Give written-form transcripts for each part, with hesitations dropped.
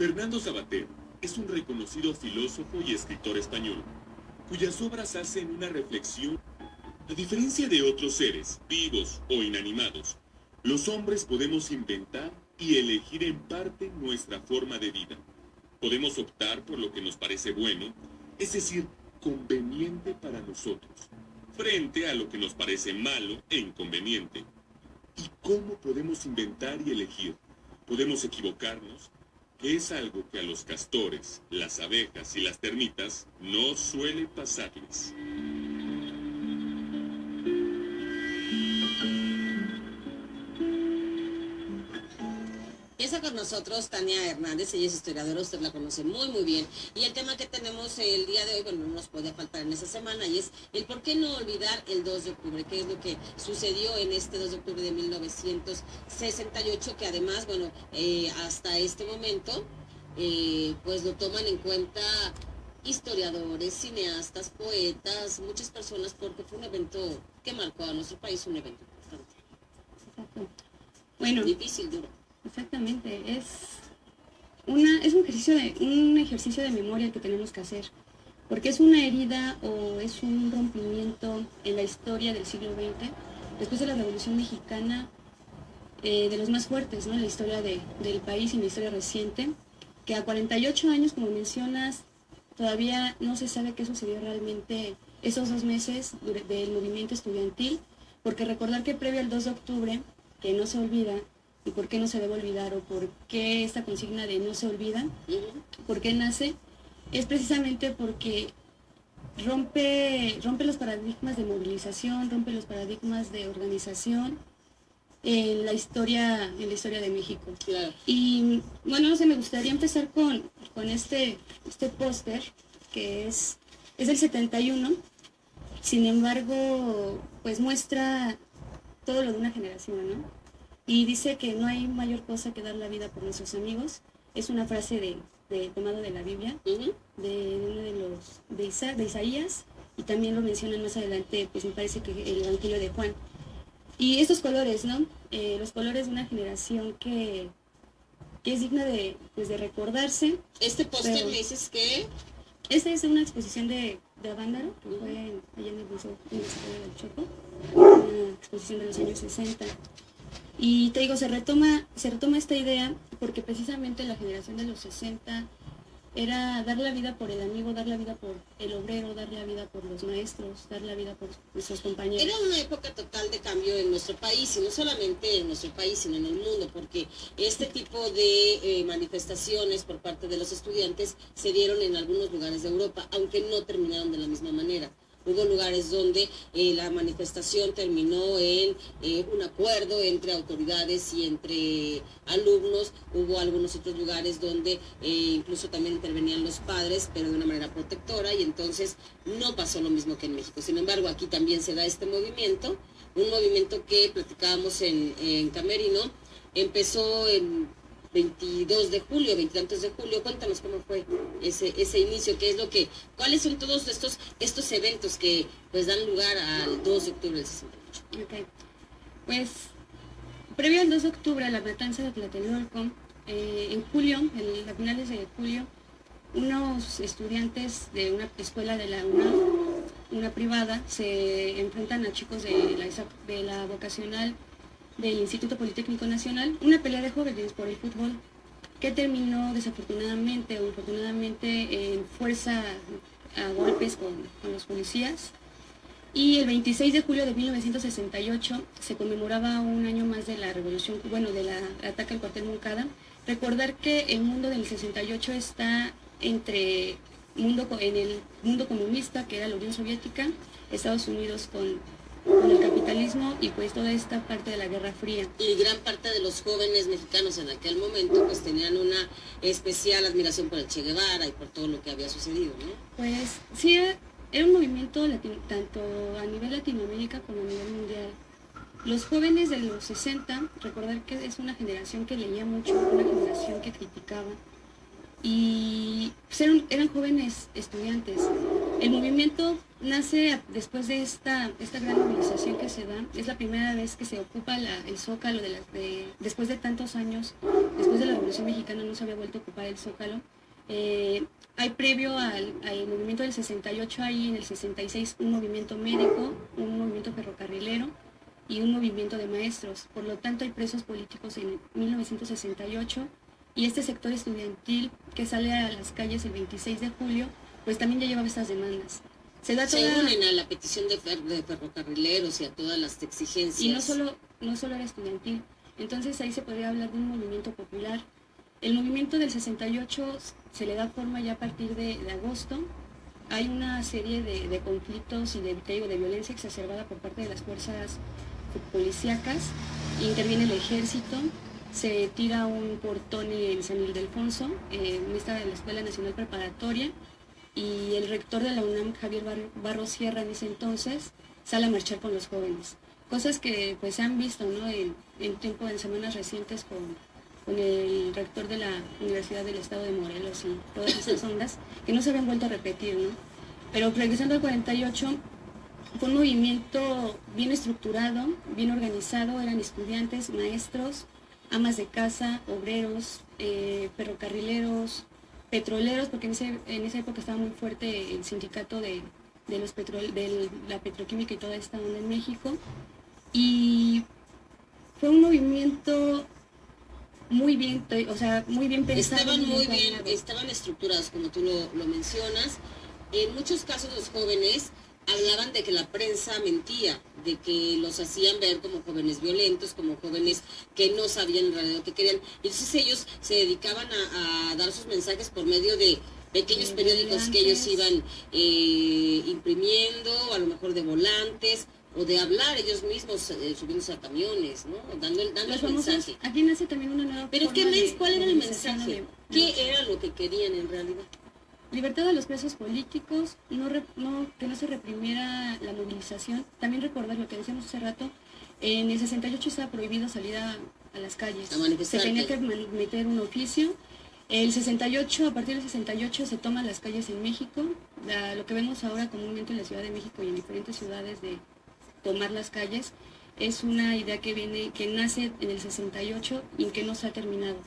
Fernando Savater es un reconocido filósofo y escritor español, cuyas obras hacen una reflexión. A diferencia de otros seres, vivos o inanimados, los hombres podemos inventar y elegir en parte nuestra forma de vida. Podemos optar por lo que nos parece bueno, es decir, conveniente para nosotros, frente a lo que nos parece malo e inconveniente. ¿Y cómo podemos inventar y elegir? Podemos equivocarnos, que es algo que a los castores, las abejas y las termitas no suele pasarles. Está con nosotros Tania Hernández, ella es historiadora, usted la conoce muy bien. Y el tema que tenemos el día de hoy, bueno, no nos podía faltar en esta semana, y es el por qué no olvidar el 2 de octubre, qué es lo que sucedió en este 2 de octubre de 1968, que además, bueno, hasta este momento, pues lo toman en cuenta historiadores, cineastas, poetas, muchas personas, porque fue un evento que marcó a nuestro país, un evento importante. Exacto. Bueno, difícil, duro. Exactamente, es un ejercicio de memoria que tenemos que hacer, porque es una herida o es un rompimiento en la historia del siglo XX, después de la Revolución Mexicana, de los más fuertes, ¿no? En la historia del país y en la historia reciente, que a 48 años, como mencionas, todavía no se sabe qué sucedió realmente esos 2 meses del movimiento estudiantil, porque recordar que previo al 2 de octubre, que no se olvida, y por qué no se debe olvidar, o por qué esta consigna de no se olvida, por qué nace, es precisamente porque rompe los paradigmas de movilización, rompe los paradigmas de organización en la historia de México. Claro. Y bueno, no sé, me gustaría empezar con este póster, que es del 71, sin embargo, pues muestra todo lo de una generación, ¿no? Y dice que no hay mayor cosa que dar la vida por nuestros amigos. Es una frase tomado de la Biblia, de uno de Isaías, y también lo mencionan más adelante, pues me parece que el Evangelio de Juan. Y estos colores, ¿no? Los colores de una generación que es digna de recordarse. Este póster me dices que... Esta es una exposición de Avándaro, que fue allá en el Museo Universitario del Chopo, una exposición de los años 60. Y te digo, se retoma esta idea porque precisamente la generación de los 60 era dar la vida por el amigo, dar la vida por el obrero, dar la vida por los maestros, dar la vida por nuestros compañeros. Era una época total de cambio en nuestro país, y no solamente en nuestro país, sino en el mundo, porque este tipo de manifestaciones por parte de los estudiantes se dieron en algunos lugares de Europa, aunque no terminaron de la misma manera. Hubo lugares donde la manifestación terminó en un acuerdo entre autoridades y entre alumnos. Hubo algunos otros lugares donde incluso también intervenían los padres, pero de una manera protectora, y entonces no pasó lo mismo que en México. Sin embargo, aquí también se da este movimiento, un movimiento que platicábamos en Camerino. Empezó en 22 de julio, 20 tantos de julio. Cuéntanos cómo fue ese inicio, cuáles son todos estos eventos que pues dan lugar al 2 de octubre del 68. Okay. Pues, previo al 2 de octubre, a la matanza de Tlatelolco, en julio, a finales de julio, unos estudiantes de una escuela de la UNAM, una privada, se enfrentan a chicos de la vocacional del Instituto Politécnico Nacional, una pelea de jóvenes por el fútbol, que terminó desafortunadamente o afortunadamente en fuerza a golpes con los policías. Y el 26 de julio de 1968 se conmemoraba un año más de la revolución, del ataque al cuartel Moncada. Recordar que el mundo del 68 está en el mundo comunista, que era la Unión Soviética, Estados Unidos con el capitalismo, y pues toda esta parte de la Guerra Fría. Y gran parte de los jóvenes mexicanos en aquel momento pues tenían una especial admiración por el Che Guevara y por todo lo que había sucedido, ¿no? Pues sí, era un movimiento tanto a nivel Latinoamérica como a nivel mundial. Los jóvenes de los 60, recordar que es una generación que leía mucho, una generación que criticaba, y pues eran jóvenes estudiantes, El movimiento nace después de esta gran movilización que se da. Es la primera vez que se ocupa el Zócalo, después de tantos años, después de la Revolución Mexicana no se había vuelto a ocupar el Zócalo. Hay previo al movimiento del 68, hay en el 66 un movimiento médico, un movimiento ferrocarrilero y un movimiento de maestros. Por lo tanto, hay presos políticos en 1968 y este sector estudiantil que sale a las calles el 26 de julio, pues también ya llevaba estas demandas. Se unen a la petición de ferrocarrileros y a todas las exigencias. Y no solo era estudiantil. Entonces ahí se podría hablar de un movimiento popular. El movimiento del 68 se le da forma ya a partir de agosto. Hay una serie de conflictos y de violencia exacerbada por parte de las fuerzas policíacas. Interviene el ejército, se tira un portón en San Ildefonso, en la Escuela Nacional Preparatoria, y el rector de la UNAM, Javier Barros Sierra, en ese entonces, sale a marchar con los jóvenes. Cosas que pues se han visto, ¿no?, en semanas recientes con el rector de la Universidad del Estado de Morelos y todas estas ondas, que no se habían vuelto a repetir, ¿no? Pero regresando al 48, fue un movimiento bien estructurado, bien organizado, eran estudiantes, maestros, amas de casa, obreros, ferrocarrileros, petroleros, porque en esa época estaba muy fuerte el sindicato de la petroquímica y toda esta onda en México, y fue un movimiento muy bien pensado. Estaban estructurados, como tú lo mencionas. En muchos casos los jóvenes hablaban de que la prensa mentía, de que los hacían ver como jóvenes violentos, como jóvenes que no sabían en realidad lo que querían. Entonces ellos se dedicaban a dar sus mensajes por medio de pequeños periódicos que ellos iban imprimiendo, a lo mejor de volantes, o de hablar ellos mismos subiéndose a camiones, ¿no? Dando el mensaje. Aquí nace también una nueva Pero ¿cuál era el mensaje? ¿Qué mensaje. era lo que querían en realidad? Libertad a los presos políticos, que no se reprimiera la movilización. También recordar lo que decíamos hace rato, en el 68 estaba prohibido salir a las calles. A manifestar. Se tenía que meter un oficio. El 68, a partir del 68 se toman las calles en México. Lo que vemos ahora comúnmente en la Ciudad de México y en diferentes ciudades de tomar las calles, es una idea que nace en el 68 y que no se ha terminado.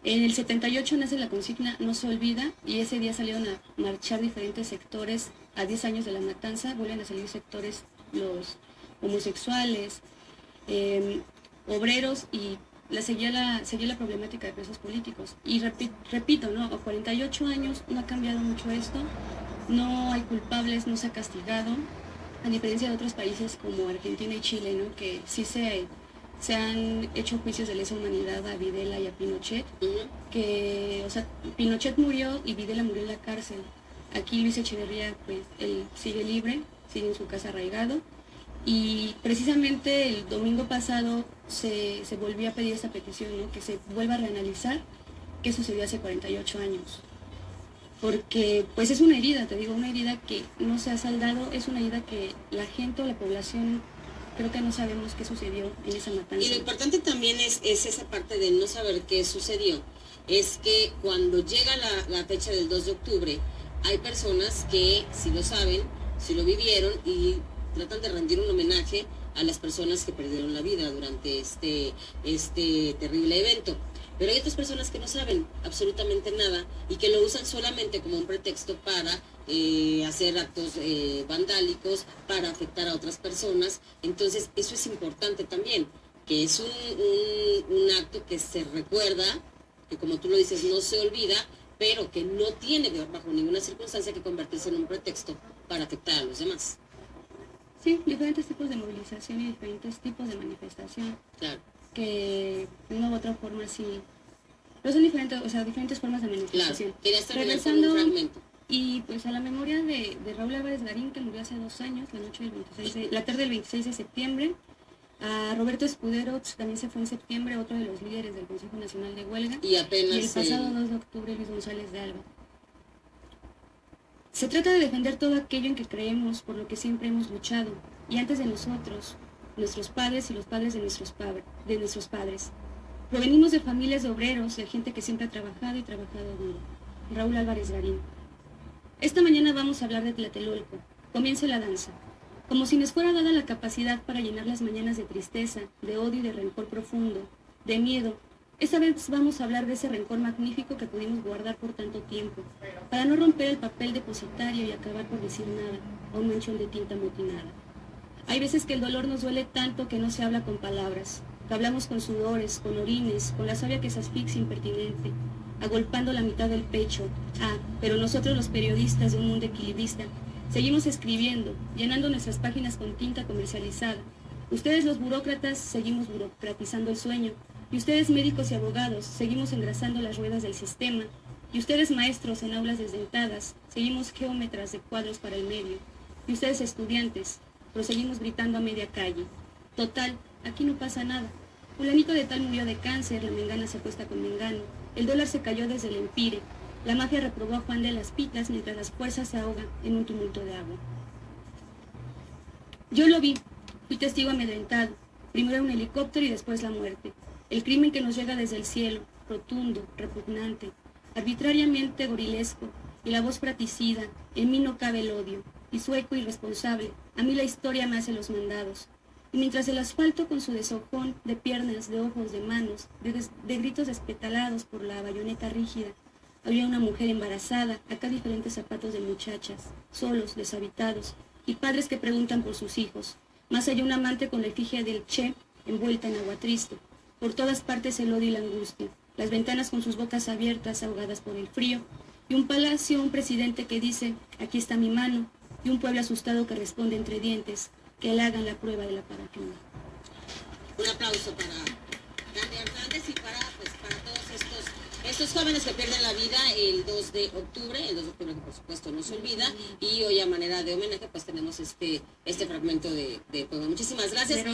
En el 78 nace la consigna No se olvida, y ese día salieron a marchar diferentes sectores. A 10 años de la matanza vuelven a salir sectores, los homosexuales, obreros, y seguía la problemática de presos políticos. Y repito, ¿no?, a 48 años no ha cambiado mucho esto, no hay culpables, no se ha castigado, a diferencia de otros países como Argentina y Chile, ¿no?, que sí se han hecho juicios de lesa humanidad a Videla y a Pinochet, que, o sea, Pinochet murió y Videla murió en la cárcel. Aquí Luis Echeverría, pues, él sigue libre, sigue en su casa arraigado, y precisamente el domingo pasado se volvió a pedir esta petición, ¿no?, que se vuelva a reanalizar qué sucedió hace 48 años. Porque, pues, es una herida, te digo, una herida que no se ha saldado, es una herida que la gente o la población, creo que no sabemos qué sucedió en esa matanza. Y lo importante también es esa parte de no saber qué sucedió. Es que cuando llega la fecha del 2 de octubre, hay personas que sí lo saben, sí lo vivieron y tratan de rendir un homenaje a las personas que perdieron la vida durante este terrible evento. Pero hay otras personas que no saben absolutamente nada y que lo usan solamente como un pretexto para hacer actos vandálicos, para afectar a otras personas. Entonces eso es importante también, que es un acto que se recuerda, que como tú lo dices no se olvida, pero que no tiene bajo ninguna circunstancia que convertirse en un pretexto para afectar a los demás. Sí, diferentes tipos de movilización y diferentes tipos de manifestación. Claro. Que de una u otra forma sí, pero son diferentes formas de manifestación. Claro, querías terminar con un fragmento. Y pues a la memoria de Raúl Álvarez Garín, que murió hace 2 años, la tarde del 26 de septiembre, a Roberto Escudero, también se fue en septiembre, otro de los líderes del Consejo Nacional de Huelga, y apenas el pasado 2 de octubre Luis González de Alba. Se trata de defender todo aquello en que creemos, por lo que siempre hemos luchado, y antes de nosotros, nuestros padres y los padres de nuestros padres. Provenimos de familias de obreros, de gente que siempre ha trabajado y trabajado duro. Raúl Álvarez Garín. Esta mañana vamos a hablar de Tlatelolco. Comience la danza. Como si nos fuera dada la capacidad para llenar las mañanas de tristeza, de odio y de rencor profundo, de miedo, esta vez vamos a hablar de ese rencor magnífico que pudimos guardar por tanto tiempo, para no romper el papel depositario y acabar por decir nada, o un manchón de tinta amotinada. Hay veces que el dolor nos duele tanto que no se habla con palabras, que hablamos con sudores, con orines, con la savia que se asfixia impertinente, agolpando la mitad del pecho. Pero nosotros los periodistas de un mundo equilibrista seguimos escribiendo, llenando nuestras páginas con tinta comercializada. Ustedes los burócratas seguimos burocratizando el sueño, y ustedes médicos y abogados seguimos engrasando las ruedas del sistema, y ustedes maestros en aulas desdentadas seguimos geómetras de cuadros para el medio, y ustedes estudiantes proseguimos gritando a media calle. Total, aquí no pasa nada. Fulanito de tal murió de cáncer, la mengana se acuesta con mengano, el dólar se cayó desde el empire, la mafia reprobó a Juan de las Pitas mientras las fuerzas se ahogan en un tumulto de agua. Yo lo vi, fui testigo amedrentado, primero un helicóptero y después la muerte. El crimen que nos llega desde el cielo, rotundo, repugnante, arbitrariamente gorilesco, y la voz fratricida, en mí no cabe el odio, y sueco irresponsable, a mí la historia me hace los mandados. Y mientras el asfalto con su desojón de piernas, de ojos, de manos, de gritos despetalados por la bayoneta rígida, había una mujer embarazada, acá diferentes zapatos de muchachas, solos, deshabitados, y padres que preguntan por sus hijos. Más allá un amante con la efigie del Che, envuelta en agua triste. Por todas partes el odio y la angustia, las ventanas con sus bocas abiertas, ahogadas por el frío, y un palacio, un presidente que dice, aquí está mi mano, y un pueblo asustado que responde entre dientes, que le hagan la prueba de la paraquina. Un aplauso para Dani Hernández y para todos estos jóvenes que pierden la vida el 2 de octubre que por supuesto no se olvida, y hoy a manera de homenaje pues tenemos este fragmento de poema. Muchísimas gracias.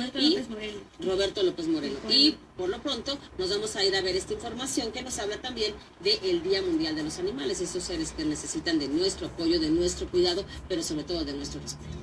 Roberto López Moreno. Y por lo pronto nos vamos a ir a ver esta información que nos habla también del Día Mundial de los Animales, estos seres que necesitan de nuestro apoyo, de nuestro cuidado, pero sobre todo de nuestro respeto.